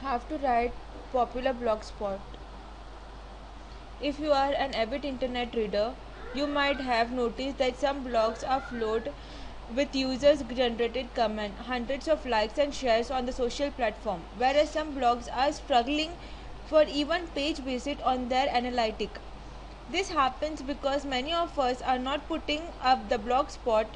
How to write popular blogspot. If you are an avid internet reader, you might have noticed that some blogs are flowed with users generated comment, hundreds of likes and shares on the social platform, whereas some blogs are struggling for even page visit on their analytic. This happens because many of us are not putting up the blog spot,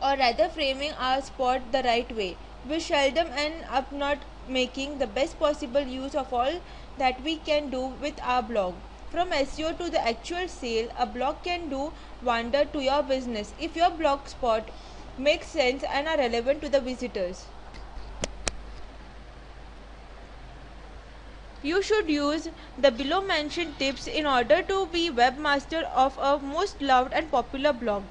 or rather framing our spot the right way. We seldom end up not making the best possible use of all that we can do with our blog. From SEO to the actual sale, a blog can do wonder to your business if your blog spot makes sense and are relevant to the visitors. You should use the below mentioned tips in order to be webmaster of a most loved and popular blog.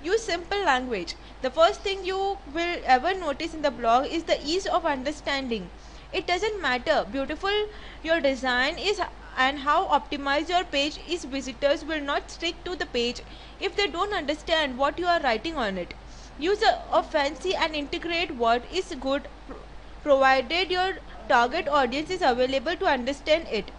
Use simple language. The first thing you will ever notice in the blog is the ease of understanding. It doesn't matter beautiful your design is and how optimized your page is, visitors will not stick to the page if they don't understand what you are writing on it. Use a fancy and integrate word is good provided your target audience is available to understand it.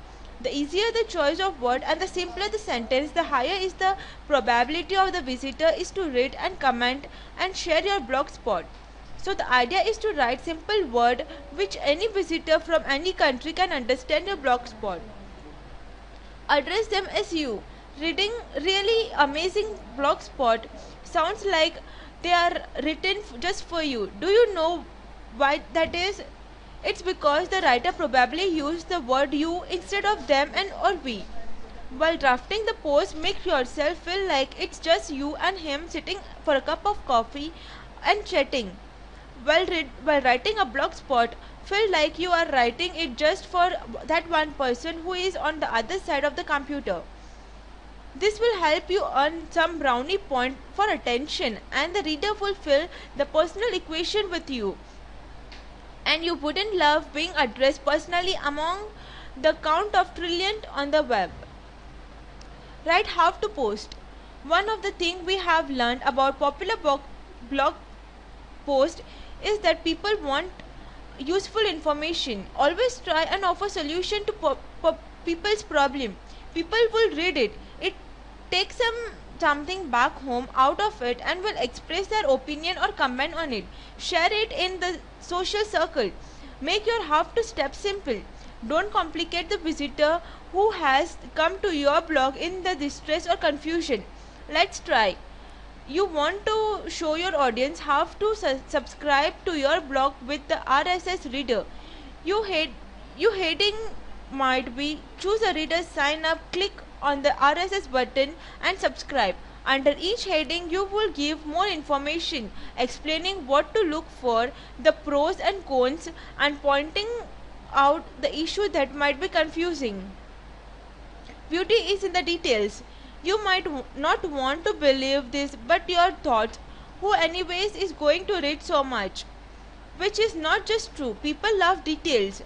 The easier the choice of word and the simpler the sentence, the higher is the probability of the visitor is to read and comment and share your blog spot. So the idea is to write simple word which any visitor from any country can understand your blog spot. Address them as you. Reading really amazing blog spot sounds like they are written just for you. Do you know why that is? It's because the writer probably used the word you instead of them and or we. While drafting the post, make yourself feel like it's just you and him sitting for a cup of coffee and chatting. While writing a blog spot, feel like you are writing it just for that one person who is on the other side of the computer. This will help you earn some brownie point for attention, and the reader will fill the personal equation with you. And you wouldn't love being addressed personally among the count of trillion on the web. Write how to post. One of the things we have learned about popular blog post is that people want useful information. Always try and offer solution to people's problem. People will read it. It takes something back home out of it and will express their opinion or comment on it. Share it in the social circle. Make your half to step simple. Don't complicate the visitor who has come to your blog in the distress or confusion. Let's try. You want to show your audience how to subscribe to your blog with the RSS reader. You heading might be choose a reader sign up, click on the RSS button and subscribe. Under each heading you will give more information explaining what to look for, the pros and cons, and pointing out the issue that might be confusing. Beauty is in the details. You might not want to believe this, but your thoughts, who anyways is going to read so much, which is not just true. People love details.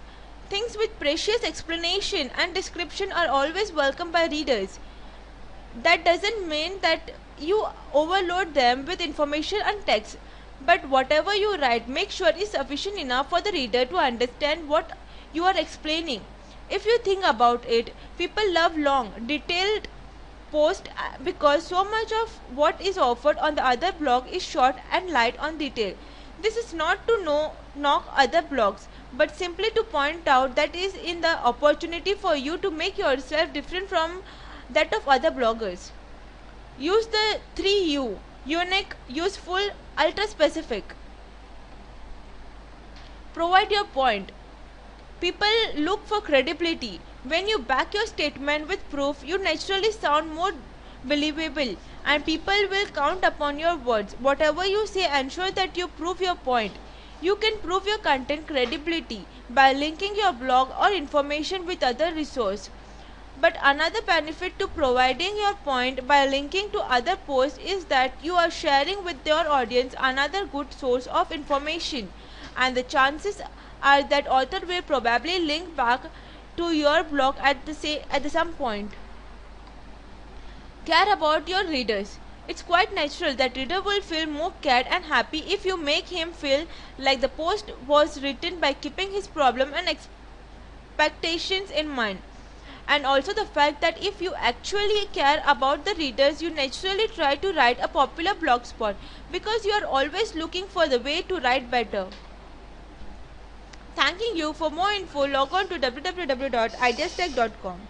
Things with precious explanation and description are always welcome by readers. That doesn't mean that you overload them with information and text, but whatever you write, make sure is sufficient enough for the reader to understand what you are explaining. If you think about it, people love long, detailed posts because so much of what is offered on the other blog is short and light on detail. This is not to knock other blogs, but simply to point out that is in the opportunity for you to make yourself different from that of other bloggers. Use the 3U: unique, useful, ultra specific. Provide your point. People look for credibility. When you back your statement with proof, you naturally sound more believable and people will count upon your words. Whatever you say, ensure that you prove your point. You can prove your content credibility by linking your blog or information with other resources. But another benefit to providing your point by linking to other posts is that you are sharing with your audience another good source of information, and the chances are that author will probably link back to your blog at some point. Care about your readers. It's quite natural that reader will feel more cared and happy if you make him feel like the post was written by keeping his problem and expectations in mind. And also the fact that if you actually care about the readers, you naturally try to write a popular blog spot because you are always looking for the way to write better. Thanking you. For more info, log on to www.ideastech.com.